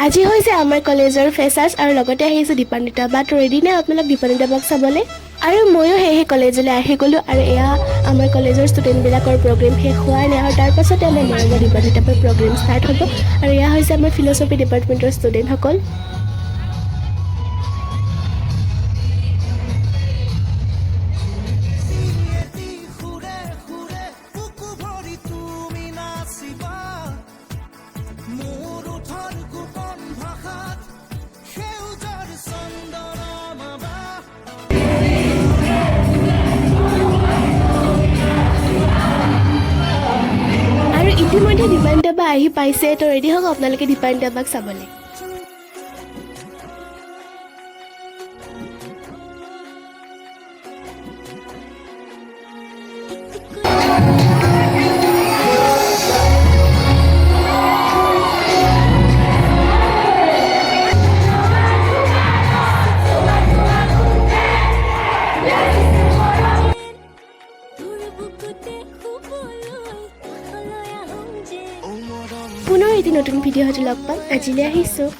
আজি হৈছে আমাৰ কলেজৰ ফেচাৰ্ছ আৰু লগতে আহিছে দীপান্বিতা বাট ৰেডি নে আপোনালোক দীপান্বিতা বাক চাবলৈ আৰু ময়ো সেই কলেজলৈ আহি গ'লোঁ আৰু এয়া আমাৰ কলেজৰ ষ্টুডেণ্টবিলাকৰ প্ৰগ্ৰেম শেষ হোৱাই নাই আৰু তাৰ পাছতে আমাৰ মৰমৰ দীপান্বিতা বাৰ প্ৰগ্ৰেম ষ্টাৰ্ট হ'ব আৰু এয়া হৈছে আমাৰ ফিল'চফি ডিপাৰ্টমেণ্টৰ ষ্টুডেণ্টসকল ইতিমধ্যে দীপান্বিতা বা আহি পাইছে তো ৰেডি হওক আপোনালোকে দীপান্বিতা বাক চাবলৈ পুনৰ এটি নতুন ভিডিঅ' হয়তো লগ পাম আজিলৈ আহিছোঁ